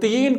3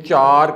4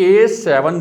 A7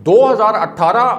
2018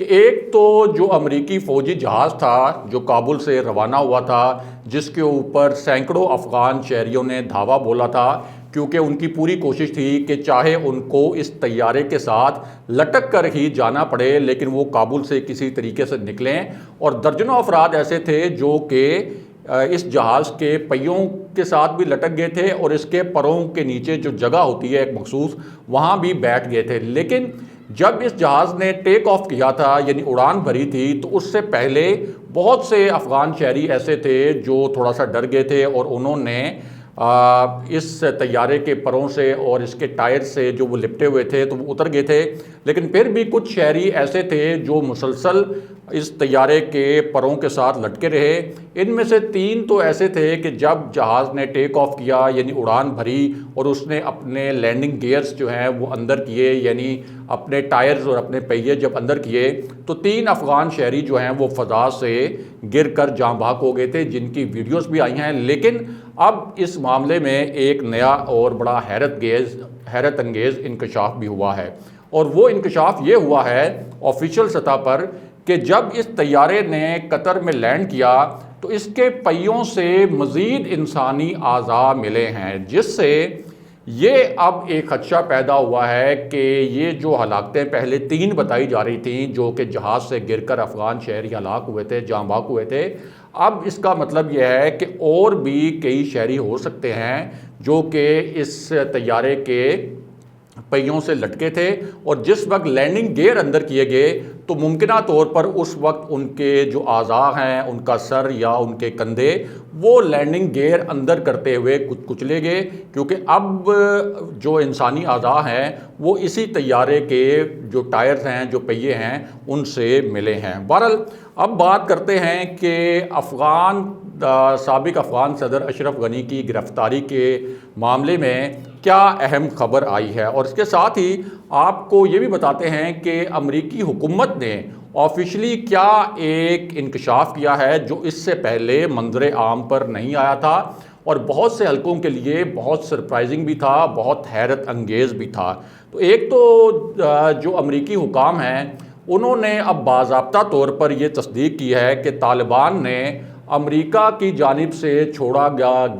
کہ ایک تو جو امریکی فوجی جہاز تھا جو کابل سے روانہ ہوا تھا، جس کے اوپر سینکڑوں افغان شہریوں نے دھاوا بولا تھا، کیونکہ ان کی پوری کوشش تھی کہ چاہے ان کو اس طیارے کے ساتھ لٹک کر ہی جانا پڑے لیکن وہ کابل سے کسی طریقے سے نکلیں، اور درجنوں افراد ایسے تھے جو کہ اس جہاز کے پہیوں کے ساتھ بھی لٹک گئے تھے اور اس کے پروں کے نیچے جو جگہ ہوتی ہے ایک مخصوص، وہاں بھی بیٹھ گئے تھے۔ لیکن جب اس جہاز نے ٹیک آف کیا تھا، یعنی اڑان بھری تھی، تو اس سے پہلے بہت سے افغان شہری ایسے تھے جو تھوڑا سا ڈر گئے تھے اور انہوں نے اس طیارے کے پروں سے اور اس کے ٹائر سے جو وہ لپٹے ہوئے تھے تو وہ اتر گئے تھے۔ لیکن پھر بھی کچھ شہری ایسے تھے جو مسلسل اس طیارے کے پروں کے ساتھ لٹکے رہے۔ ان میں سے 3 تو ایسے تھے کہ جب جہاز نے ٹیک آف کیا، یعنی اڑان بھری، اور اس نے اپنے لینڈنگ گیئرز جو ہیں وہ اندر کیے، یعنی اپنے ٹائرز اور اپنے پہیے جب اندر کیے، تو 3 افغان شہری جو ہیں وہ فضا سے گر کر جاں بحق ہو گئے تھے، جن کی ویڈیوز بھی آئی ہیں۔ لیکن اب اس معاملے میں ایک نیا اور بڑا حیرت انگیز انکشاف بھی ہوا ہے، اور وہ انکشاف یہ ہوا ہے آفیشیل سطح پر کہ جب اس طیارے نے قطر میں لینڈ کیا تو اس کے پہیوں سے مزید انسانی اعضاء ملے ہیں، جس سے یہ اب ایک خدشہ پیدا ہوا ہے کہ یہ جو ہلاکتیں پہلے 3 بتائی جا رہی تھیں جو کہ جہاز سے گر کر افغان شہری ہلاک ہوئے تھے، جاں بحق ہوئے تھے، اب اس کا مطلب یہ ہے کہ اور بھی کئی شہری ہو سکتے ہیں جو کہ اس طیارے کے پہیوں سے لٹکے تھے، اور جس وقت لینڈنگ گیئر اندر کیے گئے تو ممکنہ طور پر اس وقت ان کے جو اعضاء ہیں، ان کا سر یا ان کے کندھے، وہ لینڈنگ گیئر اندر کرتے ہوئے کچلے گئے، کیونکہ اب جو انسانی اعضاء ہیں وہ اسی طیارے کے جو ٹائرز ہیں، جو پہیے ہیں، ان سے ملے ہیں۔ بہرحال اب بات کرتے ہیں کہ سابق افغان صدر اشرف غنی کی گرفتاری کے معاملے میں کیا اہم خبر آئی ہے، اور اس کے ساتھ ہی آپ کو یہ بھی بتاتے ہیں کہ امریکی حکومت نے آفیشلی کیا ایک انکشاف کیا ہے جو اس سے پہلے منظر عام پر نہیں آیا تھا، اور بہت سے حلقوں کے لیے بہت سرپرائزنگ بھی تھا، بہت حیرت انگیز بھی تھا۔ تو ایک تو جو امریکی حکام ہیں انہوں نے اب باضابطہ طور پر یہ تصدیق کی ہے کہ طالبان نے امریکہ کی جانب سے چھوڑا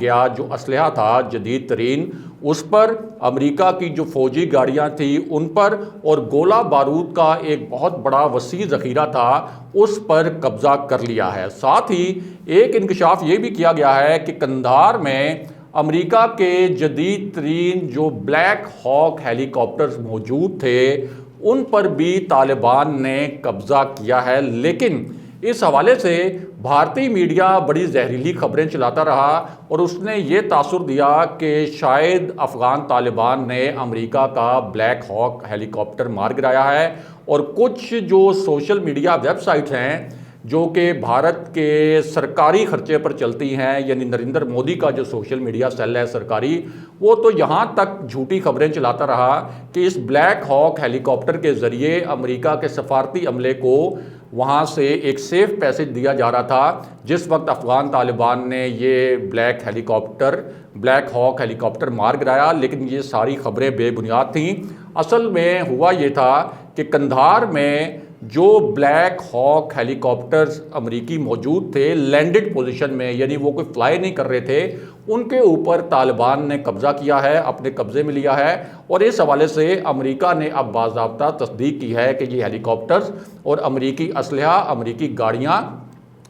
گیا جو اسلحہ تھا جدید ترین، اس پر، امریکہ کی جو فوجی گاڑیاں تھیں ان پر، اور گولہ بارود کا ایک بہت بڑا وسیع ذخیرہ تھا، اس پر قبضہ کر لیا ہے۔ ساتھ ہی ایک انکشاف یہ بھی کیا گیا ہے کہ قندھار میں امریکہ کے جدید ترین جو بلیک ہاک ہیلی کاپٹرز موجود تھے ان پر بھی طالبان نے قبضہ کیا ہے۔ لیکن اس حوالے سے بھارتی میڈیا بڑی زہریلی خبریں چلاتا رہا اور اس نے یہ تاثر دیا کہ شاید افغان طالبان نے امریکہ کا بلیک ہاک ہیلی کاپٹر مار گرایا ہے، اور کچھ جو سوشل میڈیا ویب سائٹس ہیں جو کہ بھارت کے سرکاری خرچے پر چلتی ہیں، یعنی نریندر مودی کا جو سوشل میڈیا سیل ہے سرکاری، وہ تو یہاں تک جھوٹی خبریں چلاتا رہا کہ اس بلیک ہاک ہیلی کاپٹر کے ذریعے امریکہ کے سفارتی عملے کو وہاں سے ایک سیف پیسج دیا جا رہا تھا جس وقت افغان طالبان نے یہ بلیک ہاک ہیلی کاپٹر مار گرایا۔ لیکن یہ ساری خبریں بے بنیاد تھیں۔ اصل میں ہوا یہ تھا کہ قندھار میں جو بلیک ہاک ہیلی کاپٹرز امریکی موجود تھے لینڈڈ پوزیشن میں، یعنی وہ کوئی فلائی نہیں کر رہے تھے، ان کے اوپر طالبان نے قبضہ کیا ہے، اپنے قبضے میں لیا ہے، اور اس حوالے سے امریکہ نے اب باضابطہ تصدیق کی ہے کہ یہ ہیلی کاپٹرز اور امریکی اسلحہ، امریکی گاڑیاں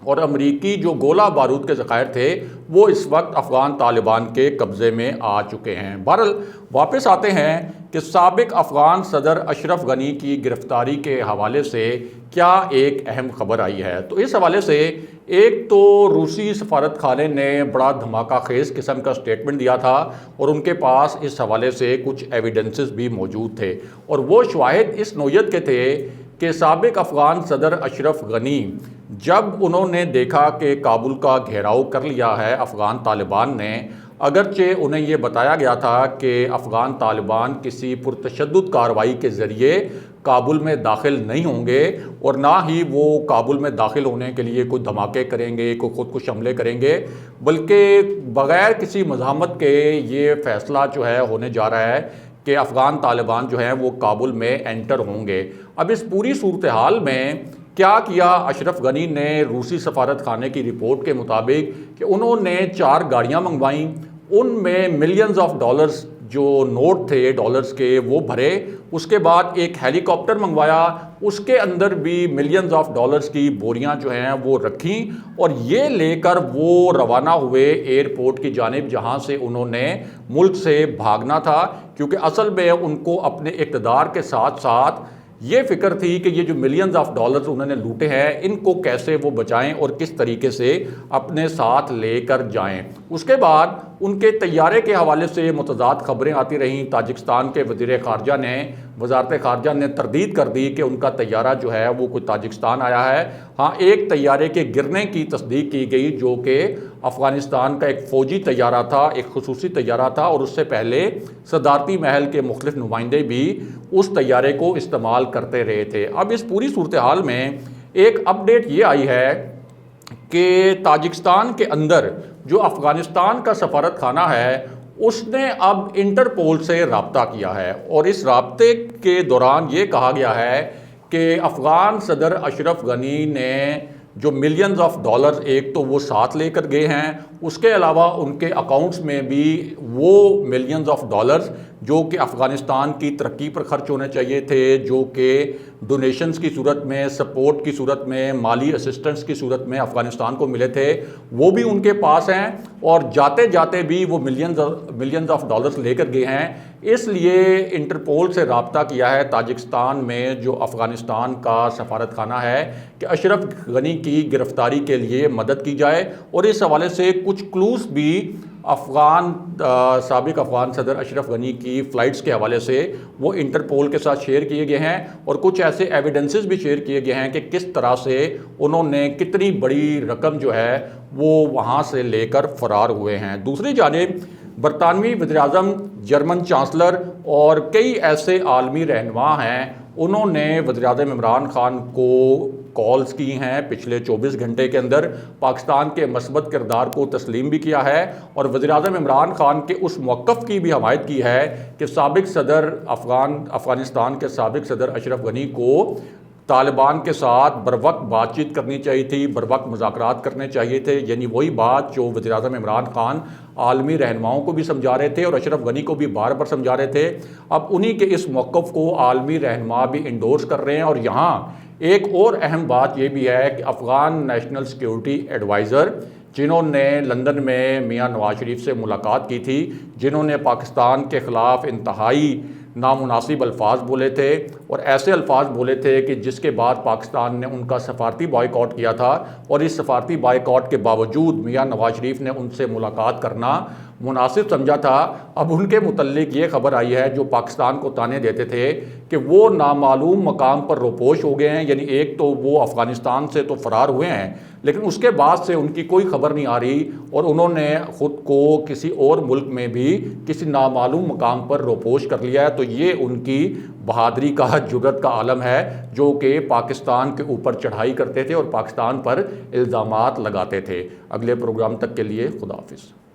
اور امریکی جو گولہ بارود کے ذخائر تھے وہ اس وقت افغان طالبان کے قبضے میں آ چکے ہیں۔ بہرحال واپس آتے ہیں کہ سابق افغان صدر اشرف غنی کی گرفتاری کے حوالے سے کیا ایک اہم خبر آئی ہے۔ تو اس حوالے سے ایک تو روسی سفارت خانے نے بڑا دھماکہ خیز قسم کا سٹیٹمنٹ دیا تھا اور ان کے پاس اس حوالے سے کچھ ایویڈنسز بھی موجود تھے، اور وہ شواہد اس نوعیت کے تھے کہ سابق افغان صدر اشرف غنی جب انہوں نے دیکھا کہ کابل کا گھیراؤ کر لیا ہے افغان طالبان نے، اگرچہ انہیں یہ بتایا گیا تھا کہ افغان طالبان کسی پرتشدد کارروائی کے ذریعے کابل میں داخل نہیں ہوں گے اور نہ ہی وہ کابل میں داخل ہونے کے لیے کوئی دھماکے کریں گے، کوئی خودکش حملے کریں گے، بلکہ بغیر کسی مزاحمت کے یہ فیصلہ جو ہے ہونے جا رہا ہے کہ افغان طالبان جو ہیں وہ کابل میں انٹر ہوں گے۔ اب اس پوری صورتحال میں کیا کیا اشرف غنی نے؟ روسی سفارت خانے کی رپورٹ کے مطابق کہ انہوں نے 4 گاڑیاں منگوائیں، ان میں ملینز آف ڈالرز جو نوٹ تھے ڈالرز کے وہ بھرے، اس کے بعد ایک ہیلی کاپٹر منگوایا، اس کے اندر بھی ملینز آف ڈالرز کی بوریاں جو ہیں وہ رکھیں، اور یہ لے کر وہ روانہ ہوئے ایئرپورٹ کی جانب، جہاں سے انہوں نے ملک سے بھاگنا تھا، کیونکہ اصل میں ان کو اپنے اقتدار کے ساتھ ساتھ یہ فکر تھی کہ یہ جو ملینز آف ڈالرز انہوں نے لوٹے ہیں ان کو کیسے وہ بچائیں اور کس طریقے سے اپنے ساتھ لے کر جائیں۔ اس کے بعد ان کے طیارے کے حوالے سے متضاد خبریں آتی رہیں۔ تاجکستان کے وزارت خارجہ نے تردید کر دی کہ ان کا طیارہ جو ہے وہ کوئی تاجکستان آیا ہے۔ ہاں، ایک طیارے کے گرنے کی تصدیق کی گئی جو کہ افغانستان کا ایک فوجی طیارہ تھا، ایک خصوصی طیارہ تھا، اور اس سے پہلے صدارتی محل کے مختلف نمائندے بھی اس طیارے کو استعمال کرتے رہے تھے۔ اب اس پوری صورتحال میں ایک اپڈیٹ یہ آئی ہے کہ تاجکستان کے اندر جو افغانستان کا سفارت خانہ ہے اس نے اب انٹرپول سے رابطہ کیا ہے، اور اس رابطے کے دوران یہ کہا گیا ہے کہ افغان صدر اشرف غنی نے جو ملینز آف ڈالرز ایک تو وہ ساتھ لے کر گئے ہیں، اس کے علاوہ ان کے اکاؤنٹس میں بھی وہ ملینز آف ڈالرز جو کہ افغانستان کی ترقی پر خرچ ہونے چاہیے تھے، جو کہ ڈونیشنز کی صورت میں، سپورٹ کی صورت میں، مالی اسسٹنس کی صورت میں افغانستان کو ملے تھے، وہ بھی ان کے پاس ہیں، اور جاتے جاتے بھی وہ ملینز آف ڈالرز لے کر گئے ہیں۔ اس لیے انٹرپول سے رابطہ کیا ہے تاجکستان میں جو افغانستان کا سفارت خانہ ہے کہ اشرف غنی کی گرفتاری کے لیے مدد کی جائے، اور اس حوالے سے کچھ کلوز بھی سابق افغان صدر اشرف غنی کی فلائٹس کے حوالے سے وہ انٹرپول کے ساتھ شیئر کیے گئے ہیں، اور کچھ ایسے ایویڈنسز بھی شیئر کیے گئے ہیں کہ کس طرح سے انہوں نے کتنی بڑی رقم جو ہے وہ وہاں سے لے کر فرار ہوئے ہیں۔ دوسری جانب برطانوی وزیراعظم، جرمن چانسلر اور کئی ایسے عالمی رہنما ہیں، انہوں نے وزیراعظم عمران خان کو کالز کی ہیں پچھلے 24 گھنٹے کے اندر، پاکستان کے مثبت کردار کو تسلیم بھی کیا ہے، اور وزیراعظم عمران خان کے اس موقف کی بھی حمایت کی ہے کہ افغانستان کے سابق صدر اشرف غنی کو طالبان کے ساتھ بروقت بات چیت کرنی چاہیے تھی، بروقت مذاکرات کرنے چاہیے تھے، یعنی وہی بات جو وزیراعظم عمران خان عالمی رہنماؤں کو بھی سمجھا رہے تھے اور اشرف غنی کو بھی بار بار سمجھا رہے تھے۔ اب انہی کے اس موقف کو عالمی رہنما بھی انڈورس کر رہے ہیں، اور یہاں ایک اور اہم بات یہ بھی ہے کہ افغان نیشنل سیکیورٹی ایڈوائزر جنہوں نے لندن میں میاں نواز شریف سے ملاقات کی تھی، جنہوں نے پاکستان کے خلاف انتہائی نامناسب الفاظ بولے تھے، اور ایسے الفاظ بولے تھے کہ جس کے بعد پاکستان نے ان کا سفارتی بائیکاٹ کیا تھا، اور اس سفارتی بائیکاٹ کے باوجود میاں نواز شریف نے ان سے ملاقات کرنا مناسب سمجھا تھا۔ اب ان کے متعلق یہ خبر آئی ہے جو پاکستان کو تانے دیتے تھے کہ وہ نامعلوم مقام پر روپوش ہو گئے ہیں، یعنی ایک تو وہ افغانستان سے تو فرار ہوئے ہیں، لیکن اس کے بعد سے ان کی کوئی خبر نہیں آ رہی، اور انہوں نے خود کو کسی اور ملک میں بھی کسی نامعلوم مقام پر روپوش کر لیا ہے۔ تو یہ ان کی بہادری کا، جرأت کا عالم ہے، جو کہ پاکستان کے اوپر چڑھائی کرتے تھے اور پاکستان پر الزامات لگاتے تھے۔ اگلے پروگرام تک کے لیے خدا حافظ۔